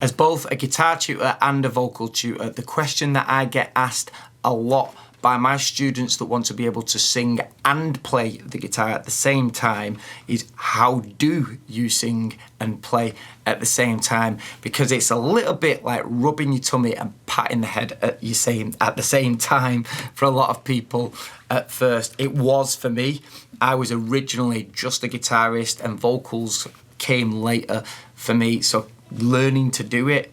As both a guitar tutor and a vocal tutor, the question that I get asked a lot by my students that want to be able to sing and play the guitar at the same time is, how do you sing and play at the same time? Because it's a little bit like rubbing your tummy and patting the head at the same time for a lot of people at first. It was for me. I was originally just a guitarist and vocals came later for me, so learning to do it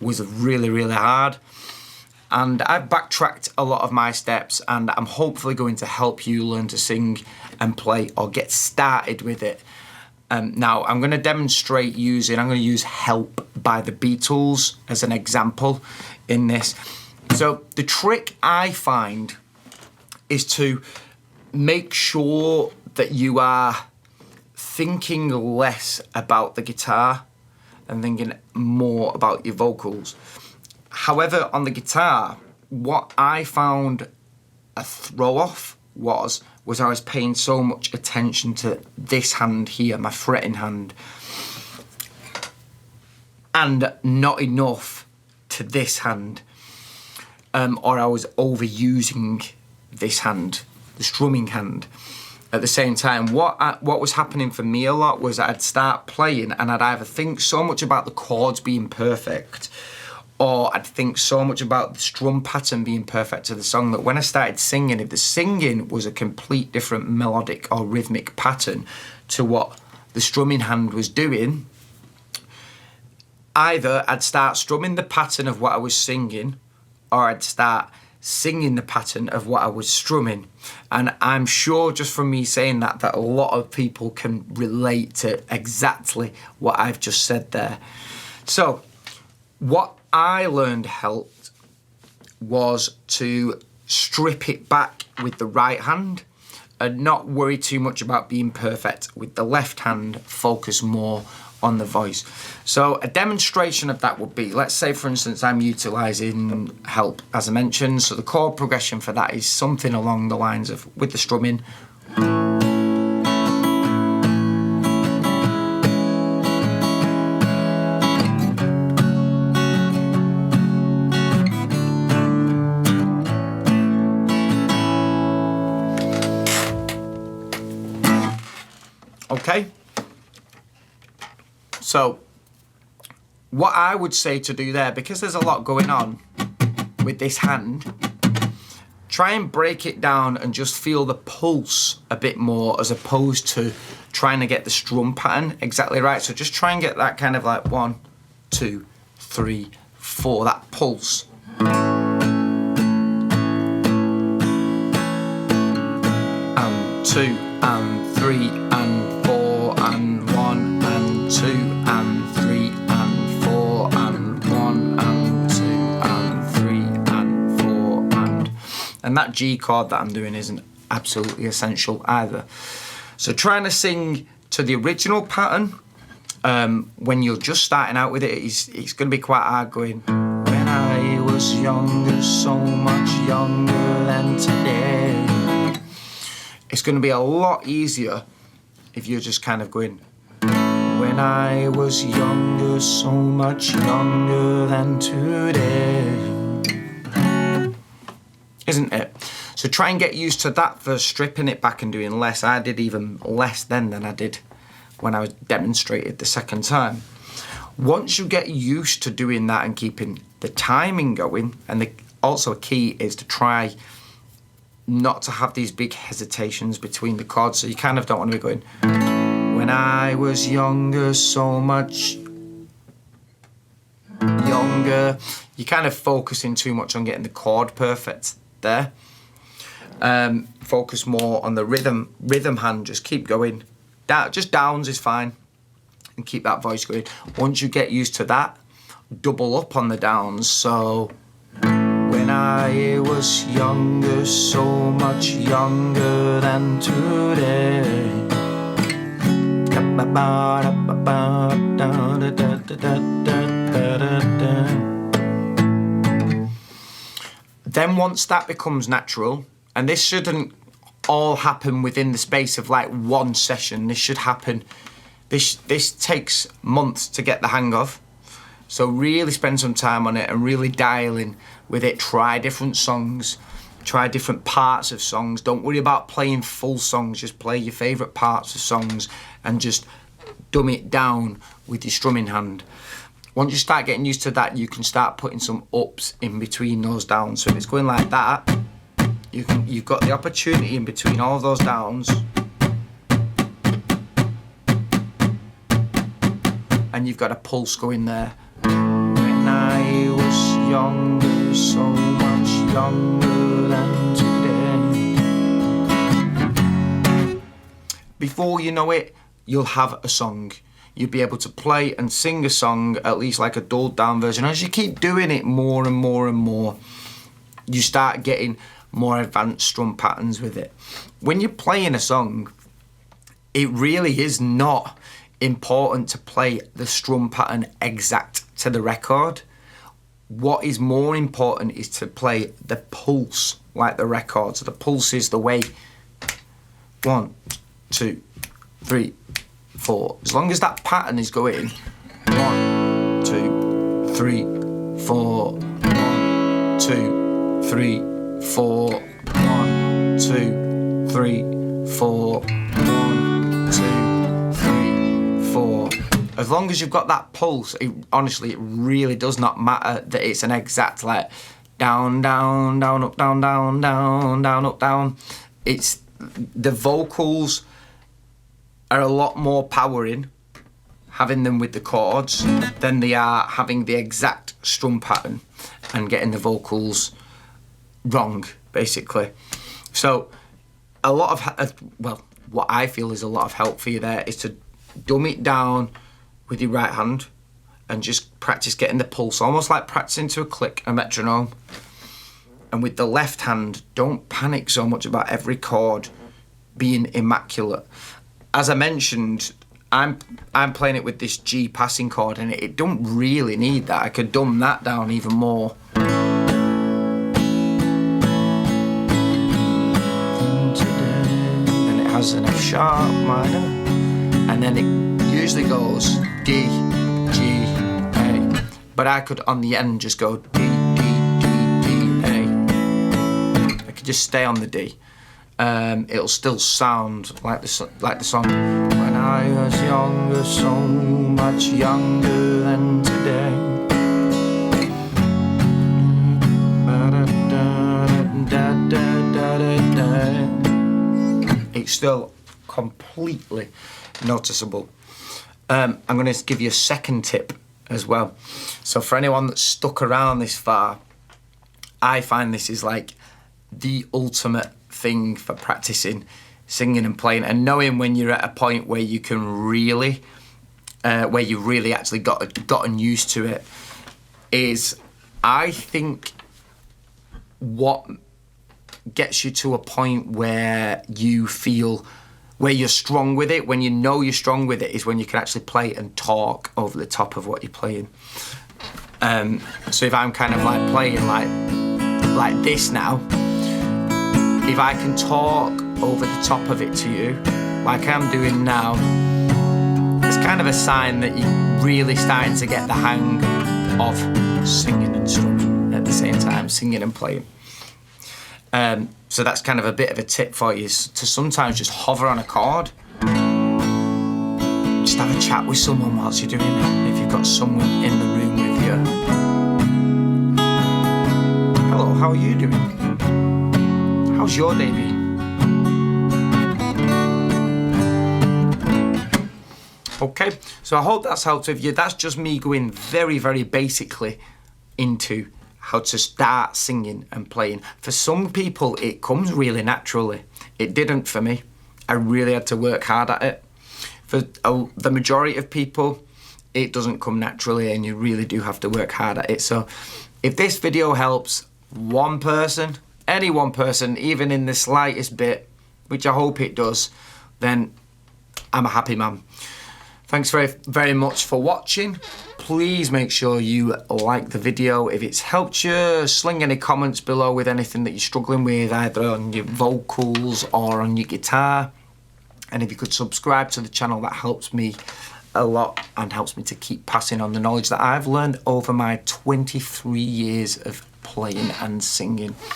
was really, really hard. And I've backtracked a lot of my steps, and I'm hopefully going to help you learn to sing and play or get started with it. Now, I'm going to demonstrate I'm going to use Help by the Beatles as an example in this. So the trick I find is to make sure that you are thinking less about the guitar and thinking more about your vocals. However, on the guitar, what I found a throw-off was I was paying so much attention to this hand here, my fretting hand, and not enough to this hand, or I was overusing this hand, the strumming hand. At the same time, what was happening for me a lot was I'd start playing and I'd either think so much about the chords being perfect, or I'd think so much about the strum pattern being perfect to the song that when I started singing, if the singing was a complete different melodic or rhythmic pattern to what the strumming hand was doing, either I'd start strumming the pattern of what I was singing, or I'd start singing the pattern of what I was strumming. And I'm sure just from me saying that a lot of people can relate to exactly what I've just said there. So what I learned helped was to strip it back with the right hand and not worry too much about being perfect with the left hand, focus more on the voice. So a demonstration of that would be, let's say for instance I'm utilising Help as I mentioned, so the chord progression for that is something along the lines of, with the strumming, okay? So what I would say to do there, because there's a lot going on with this hand, try and break it down and just feel the pulse a bit more as opposed to trying to get the strum pattern exactly right. So just try and get that kind of like 1, 2, 3, 4, that pulse. And 2 and 3 and 4 and 1 and 2 and 3 and 4 and 1 and 2 and 3 and 4 and that G chord that I'm doing isn't absolutely essential either. So trying to sing to the original pattern when you're just starting out with it, it's going to be quite hard going, when I was younger, so much younger than today. It's going to be a lot easier if you're just kind of going, when I was younger, so much younger than today. Isn't it? So try and get used to that for stripping it back and doing less. I did even less then than I did when I was demonstrated the second time. Once you get used to doing that and keeping the timing going, and also a key is to try not to have these big hesitations between the chords, so you kind of don't want to be going, when I was younger, so much younger. You're kind of focusing too much on getting the chord perfect there. Focus more on the rhythm hand, just keep going. Just downs is fine, and keep that voice going. Once you get used to that, double up on the downs, so when I was younger, so much younger than today. Then once that becomes natural, and this shouldn't all happen within the space of like one session, this should happen, this takes months to get the hang of. So really spend some time on it and really dial in with it. Try different songs, try different parts of songs. Don't worry about playing full songs, just play your favourite parts of songs and just dumb it down with your strumming hand. Once you start getting used to that, you can start putting some ups in between those downs. So if it's going like that, you've got the opportunity in between all of those downs, and you've got a pulse going there. When I was younger, so much younger than today. Before you know it, you'll have a song. You'll be able to play and sing a song, at least like a dulled down version. As you keep doing it more and more and more, you start getting more advanced strum patterns with it. When you're playing a song, it really is not important to play the strum pattern exact to the record. What is more important is to play the pulse like the record. So the pulse is the way 1, 2, 3, 4. As long as that pattern is going 1, 2, 3, 4, 1, 2, 3, 4, 1, 2, 3, 4, 1, 2, 3, 4. As long as you've got that pulse, honestly, it really does not matter that it's an exact like down, down, down, up, down, down, down, down, up, down. It's the vocals are a lot more power in having them with the chords than they are having the exact strum pattern and getting the vocals wrong, basically. So a lot of, well, what I feel is a lot of help for you there is to dumb it down with your right hand and just practice getting the pulse, almost like practicing to a click, a metronome. And with the left hand, don't panic so much about every chord being immaculate. As I mentioned, I'm playing it with this G passing chord, and it don't really need that. I could dumb that down even more. And it has an F sharp minor, and then it usually goes D, G, A. But I could on the end just go D, D, D, D, A. I could just stay on the D. It'll still sound like the song. When I was younger, so much younger than today. It's still completely noticeable. I'm going to give you a second tip as well. So for anyone that's stuck around this far, I find this is like the ultimate thing for practicing singing and playing and knowing when you're at a point where you can really where you really actually gotten used to it is, I think, what gets you to a point where you feel where you're strong with it, when you know you're strong with it, is when you can actually play and talk over the top of what you're playing. So if I'm kind of like playing like this now, if I can talk over the top of it to you, like I'm doing now, it's kind of a sign that you're really starting to get the hang of singing and strumming at the same time, singing and playing. So that's kind of a bit of a tip for you, is to sometimes just hover on a chord. Just have a chat with someone whilst you're doing it, if you've got someone in the room with you. Hello, how are you doing? How's your day been? Okay, so I hope that's helped with you. That's just me going very, very basically into how to start singing and playing. For some people, it comes really naturally. It didn't for me. I really had to work hard at it. For the majority of people, it doesn't come naturally, and you really do have to work hard at it. So if this video helps one person, any one person, even in the slightest bit, which I hope it does, then I'm a happy man. Thanks very, very much for watching. Please make sure you like the video. If it's helped you, sling any comments below with anything that you're struggling with, either on your vocals or on your guitar. And if you could subscribe to the channel, that helps me a lot and helps me to keep passing on the knowledge that I've learned over my 23 years of playing and singing.